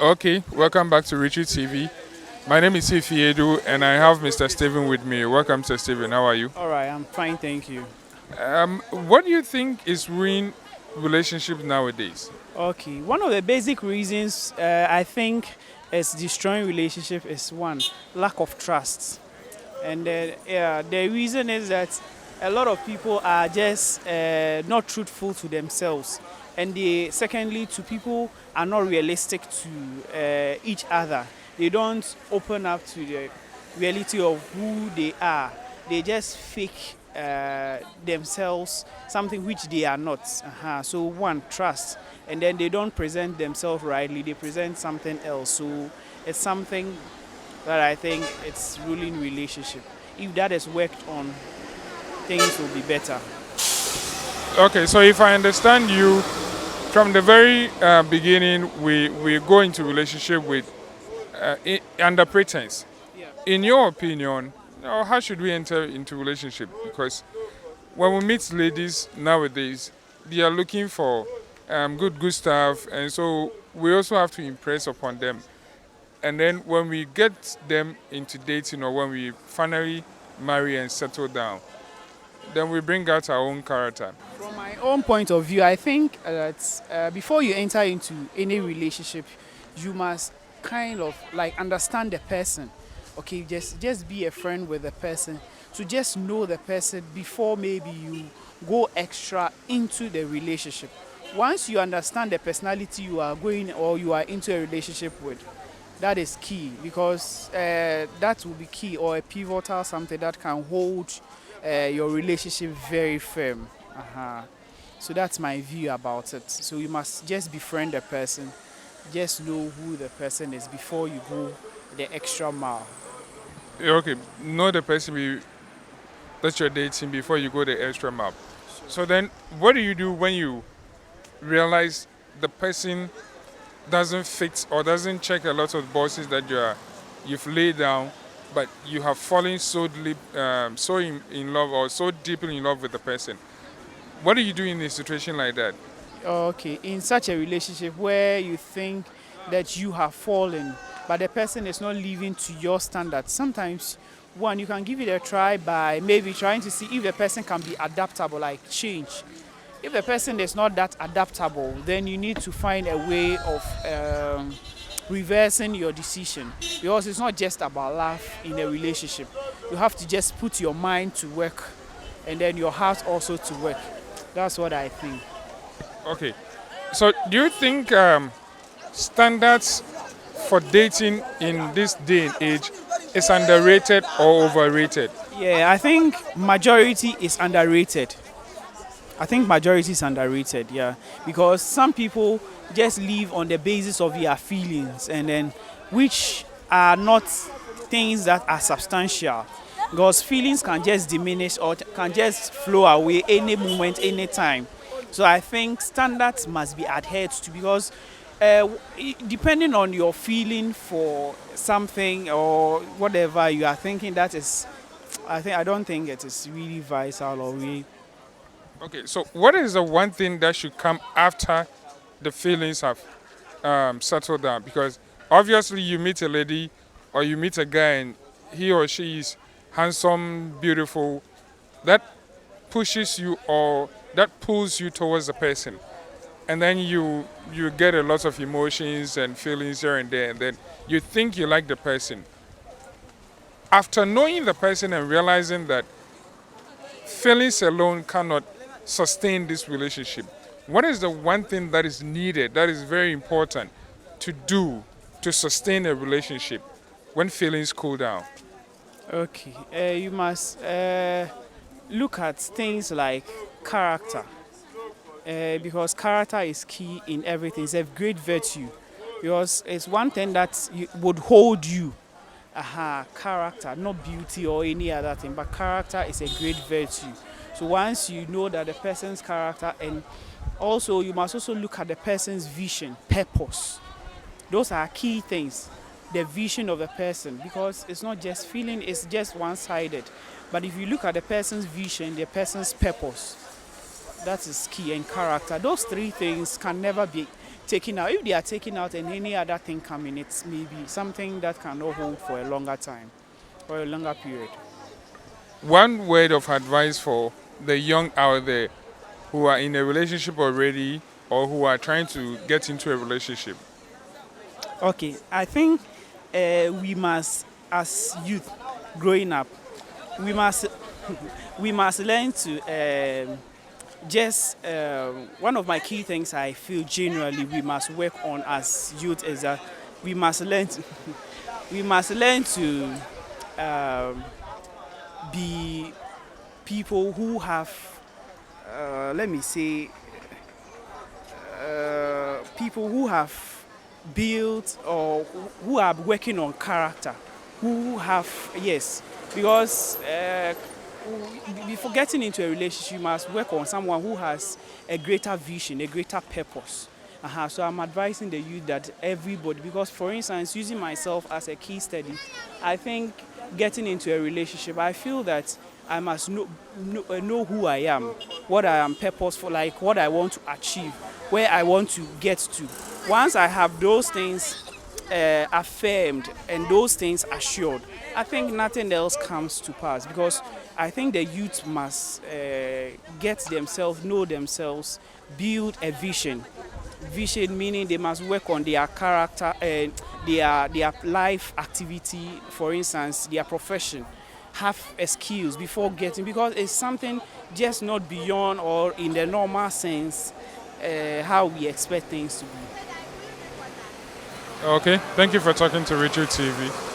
Okay, welcome back to Richard TV. My name is Ifiedu and I have Mr. Steven with me. Welcome, Mr. Steven. How are you? All right, I'm fine, thank you. What do you think is ruining relationships nowadays? Okay, one of the basic reasons I think is destroying relationship is one, lack of trust. And the reason is that a lot of people are just not truthful to themselves. And secondly, to people are not realistic to each other. They don't open up to the reality of who they are. They just fake themselves something which they are not. So one, trust. And then they don't present themselves rightly. They present something else. So it's something that I think it's ruling relationship. If that is worked on, things will be better. Okay, so if I understand you, from the very beginning, we go into relationship with under pretense. Yeah. In your opinion, how should we enter into relationship? Because when we meet ladies nowadays, they are looking for good stuff, and so we also have to impress upon them. And then when we get them into dating, or when we finally marry and settle down, then we bring out our own character. From my own point of view, I think that before you enter into any relationship, you must kind of like understand the person. Okay, just be a friend with the person to just know the person before maybe you go extra into the relationship. Once you understand the personality you are going or you are into a relationship with, that is key because that will be key or a pivotal something that can hold your relationship very firm. So that's my view about it. So you must just befriend the person, just know who the person is before you go the extra mile. Okay, know the person that you're dating before you go the extra mile. So then, what do you do when you realize the person doesn't fit or doesn't check a lot of boxes that you've laid down, but you have fallen so deep, in love or so deeply in love with the person? What do you do in a situation like that? Okay, in such a relationship where you think that you have fallen, but the person is not living to your standards, sometimes one, you can give it a try by maybe trying to see if the person can be adaptable, like change. If the person is not that adaptable, then you need to find a way of reversing your decision because it's not just about love in a relationship. You have to just put your mind to work and then your heart also to work. That's what I think. Okay, so do you think standards for dating in this day and age is underrated or overrated? Yeah, I think majority is underrated. I think majority is underrated, yeah, because some people just live on the basis of their feelings and then which are not things that are substantial because feelings can just diminish or can just flow away any moment, any time. So I think standards must be adhered to because depending on your feeling for something or whatever you are thinking, that is, I don't think it is really vital or really. Okay, so what is the one thing that should come after the feelings have settled down? Because obviously you meet a lady or you meet a guy and he or she is handsome, beautiful, that pushes you or that pulls you towards the person. And then you get a lot of emotions and feelings here and there, and then you think you like the person. After knowing the person and realizing that feelings alone cannot sustain this relationship, what is the one thing that is needed, that is very important to do to sustain a relationship when feelings cool down? Okay, you must look at things like character because character is key in everything. It's a great virtue because it's one thing that would hold you. Character, not beauty or any other thing, but character is a great virtue. So once you know that the person's character, and also you must also look at the person's vision, purpose. Those are key things. The vision of the person, because it's not just feeling, it's just one-sided. But if you look at the person's vision, the person's purpose, that is key, and character. Those three things can never be taken out. If they are taken out and any other thing coming, it's maybe something that cannot hold for a longer time or a longer period. One word of advice for the young out there who are in a relationship already or who are trying to get into a relationship. Okay, I think we must, as youth growing up, we must we must learn to just one of my key things I feel generally we must work on as youth is that we must learn to, we must learn to be people who have let me say people who have built or who are working on character, who have, yes, because before getting into a relationship, you must work on someone who has a greater vision, a greater purpose. So I'm advising the youth that everybody, because for instance, using myself as a case study, I think getting into a relationship, I feel that I must know who I am, what I am purposeful, like what I want to achieve, where I want to get to. Once I have those things affirmed and those things assured, I think nothing else comes to pass, because I think the youth must get themselves, know themselves, build a vision. Vision meaning they must work on their character and their life activity, for instance, their profession, have a skills before getting, because it's something just not beyond or in the normal sense how we expect things to be. Okay, thank you for talking to Richard TV.